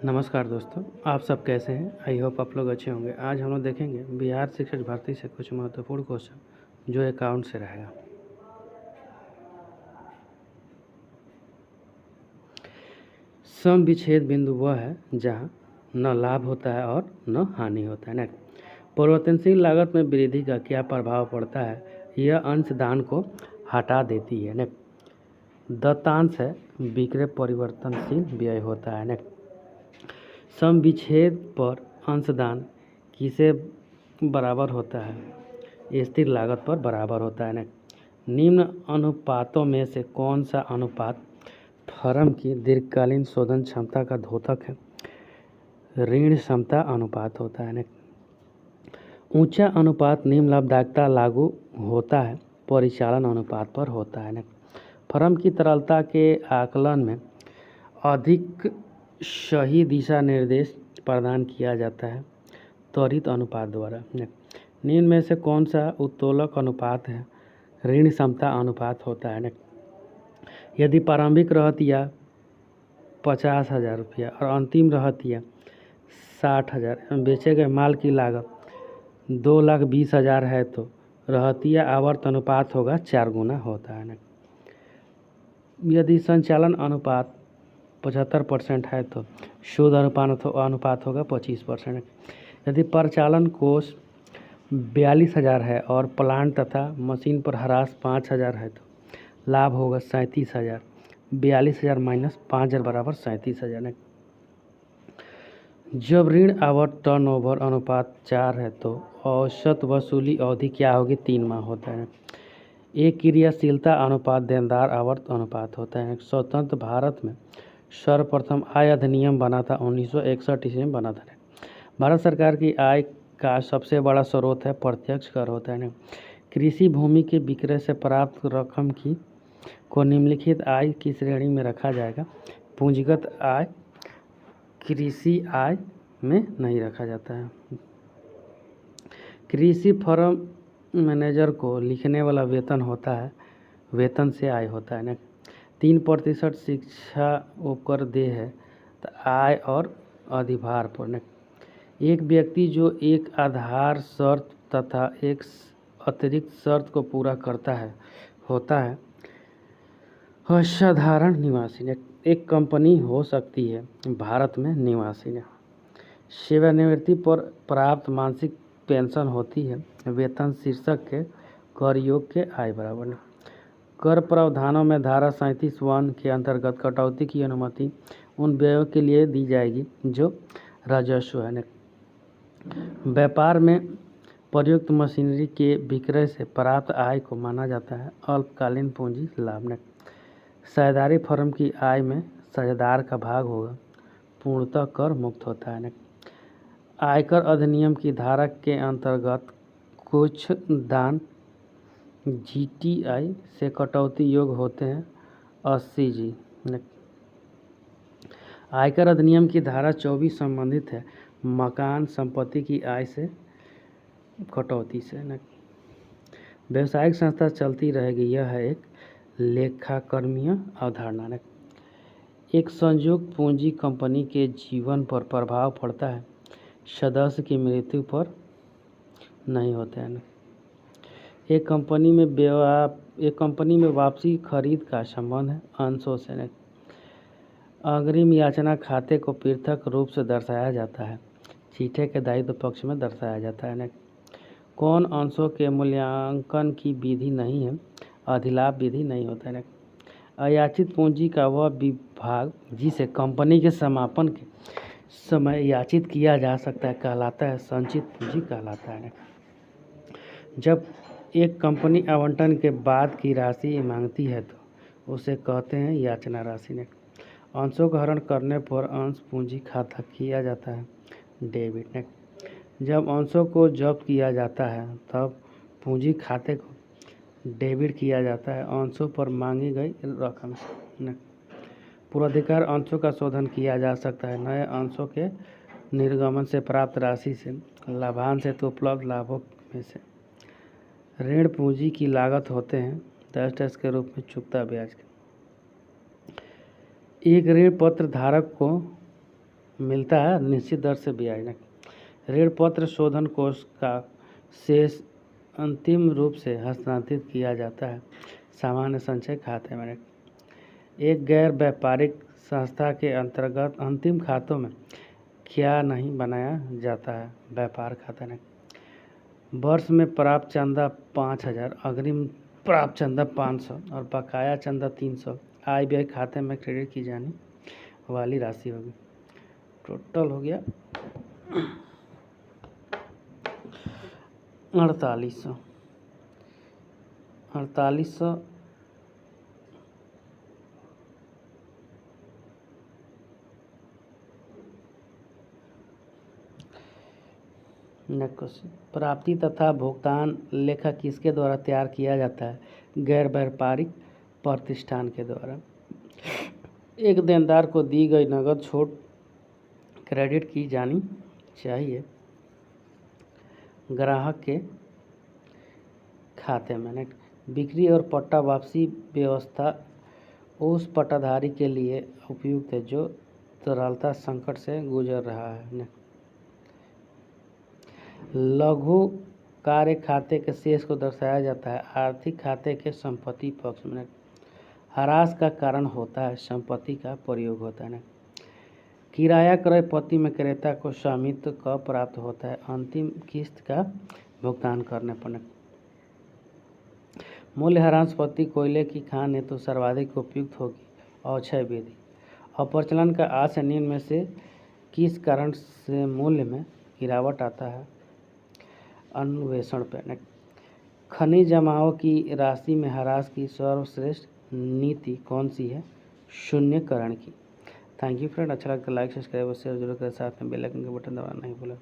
नमस्कार दोस्तों, आप सब कैसे हैं। आई होप आप लोग अच्छे होंगे। आज हम लोग देखेंगे बिहार शिक्षक भर्ती से कुछ महत्वपूर्ण क्वेश्चन जो अकाउंट से रहेगा। सम विच्छेद बिंदु वह है जहां न लाभ होता है और न हानि होता है। नेक्स्ट, परिवर्तनशील लागत में वृद्धि का क्या प्रभाव पड़ता है। यह अंशदान को हटा देती है। नेक्स्ट, दत्तांश है विक्रय परिवर्तनशील व्यय होता है। नेक्स्ट, सम विच्छेद पर अंशदान किसे बराबर होता है। स्थिर लागत पर बराबर होता है। निम्न अनुपातों में से कौन सा अनुपात फर्म की दीर्घकालीन शोधन क्षमता का द्योतक है। ऋण क्षमता अनुपात होता है। ऊंचा अनुपात निम्न लाभदायकता लागू होता है परिचालन अनुपात पर होता है। फर्म की तरलता के आकलन में अधिक सही दिशा निर्देश प्रदान किया जाता है त्वरित अनुपात द्वारा। निम्न में से कौन सा उत्तोलक अनुपात है। ऋण क्षमता अनुपात होता है। यदि प्रारंभिक रहतिया 50,000 रुपया और अंतिम रहतिया 60,000, बेचे गए माल की लागत 2,20,000 है तो रहतिया आवर्त अनुपात होगा 4 गुना होता है। यदि संचालन अनुपात 75% है तो शुद्ध अनुपात होगा 25%। यदि परिचालन कोष 42,000 है और प्लांट तथा मशीन पर ह्रास 5,000 है तो लाभ होगा 37,000। 42,000 माइनस 5,000 बराबर 37,000। जब ऋण आवर्त टर्नओवर अनुपात 4 है तो औसत वसूली अवधि क्या होगी, 3 माह होता है। एक क्रियाशीलता अनुपात देनदार आवर्त अनुपात होता है। स्वतंत्र भारत में सर्वप्रथम आय अधिनियम बना था 1961 ईस्वी में बना था। भारत सरकार की आय का सबसे बड़ा स्रोत है प्रत्यक्ष कर होता है। कृषि भूमि के विक्रय से प्राप्त रकम की को निम्नलिखित आय की श्रेणी में रखा जाएगा। पूंजीगत आय कृषि आय में नहीं रखा जाता है। कृषि फर्म मैनेजर को लिखने वाला वेतन होता है, वेतन से आय होता है। 3% शिक्षा उपकर देय है तो आय और अधिभार पर। एक व्यक्ति जो एक आधार शर्त तथा एक अतिरिक्त शर्त को पूरा करता है होता है असाधारण निवासी। एक कंपनी हो सकती है भारत में निवासी। सेवानिवृत्ति पर प्राप्त मासिक पेंशन होती है वेतन शीर्षक के कर योग के आय बराबर। कर प्रावधानों में धारा 37(1) के अंतर्गत कटौती की अनुमति उन व्ययों के लिए दी जाएगी जो राजस्व है। व्यापार में प्रयुक्त मशीनरी के विक्रय से प्राप्त आय को माना जाता है अल्पकालीन पूंजी लाभ। साझेदारी फर्म की आय में साझेदार का भाग होगा, पूर्णतः कर मुक्त होता है। आयकर अधिनियम की धारा के अंतर्गत कुछ दान जीटीआई से कटौती योग्य होते हैं 80G। आयकर अधिनियम की धारा 24 संबंधित है मकान संपत्ति की आय से कटौती से। व्यवसायिक संस्था चलती रहेगी, यह है एक लेखाकर्मीय अवधारणा। एक संयुक्त पूंजी कंपनी के जीवन पर प्रभाव पड़ता है, सदस्य की मृत्यु पर नहीं होता है। एक कंपनी में वापसी खरीद का संबंध है अंशों से। अग्रिम याचना खाते को पृथक रूप से दर्शाया जाता है, चीटे के दायित्व पक्ष में दर्शाया जाता है। कौन अंशों के मूल्यांकन की विधि नहीं है, अधिलाभ विधि नहीं होता है। अयाचित पूंजी का वह विभाग जिसे कंपनी के समापन के समय याचित किया जा सकता है कहलाता है संचित पूंजी कहलाता है। जब एक कंपनी आवंटन के बाद की राशि मांगती है तो उसे कहते हैं याचना राशि। अंशों का हरण करने पर अंश पूंजी खाता किया जाता है डेबिट। जब अंशों को जब्त किया जाता है तब पूंजी खाते को डेबिट किया जाता है अंशों पर मांगी गई रकम से। पूर्वाधिकार अंशों का शोधन किया जा सकता है नए अंशों के निर्गमन से प्राप्त राशि से, लाभांश से तो उपलब्ध लाभों में से। ऋण पूंजी की लागत होते हैं 10% के रूप में चुकता ब्याज के। एक ऋण पत्र धारक को मिलता है निश्चित दर से ब्याज। ऋण पत्र शोधन कोष का शेष अंतिम रूप से हस्तांतरित किया जाता है सामान्य संचय खाते में। एक गैर व्यापारिक संस्था के अंतर्गत अंतिम खातों में क्या नहीं बनाया जाता है? व्यापार खाता ने। वर्ष में प्राप्त चंदा 5,000, अग्रिम प्राप्त चंदा 500 और बकाया चंदा 300 आय व्यय खाते में क्रेडिट की जाने वाली राशि होगी। टोटल हो गया 4800। नेक्स्ट क्वेश्चन, प्राप्ति तथा भुगतान लेखा किसके द्वारा तैयार किया जाता है? गैर व्यापारिक प्रतिष्ठान के द्वारा। एक देनदार को दी गई नकद छूट क्रेडिट की जानी चाहिए ग्राहक के खाते में। बिक्री और पट्टा वापसी व्यवस्था उस पट्टाधारी के लिए उपयुक्त है जो तरलता संकट से गुजर रहा है। लघु कार्य खाते के शेष को दर्शाया जाता है आर्थिक खाते के संपत्ति पक्ष में। ह्रास का कारण होता है संपत्ति का प्रयोग होता है। किराया क्रय पट्टी में क्रेता को स्वामित्व कब प्राप्त होता है? अंतिम किस्त का भुगतान करने पर। मूल्यह्रास पट्टी कोयले की खान हेतु सर्वाधिक उपयुक्त होगी अक्षय विधि। अप्रचलन का आज से निम्न में से किस कारण से मूल्य में गिरावट आता है? अन्वेषण पे। खनिज जमाओं की राशि में ह्रास की सर्वश्रेष्ठ नीति कौन सी है? शून्यकरण की। Thank you friend. अच्छा लगता है लाइक सब्सक्राइब और शेयर जरूर करें, साथ में बेल आइकन का बटन दबाना नहीं भूलें।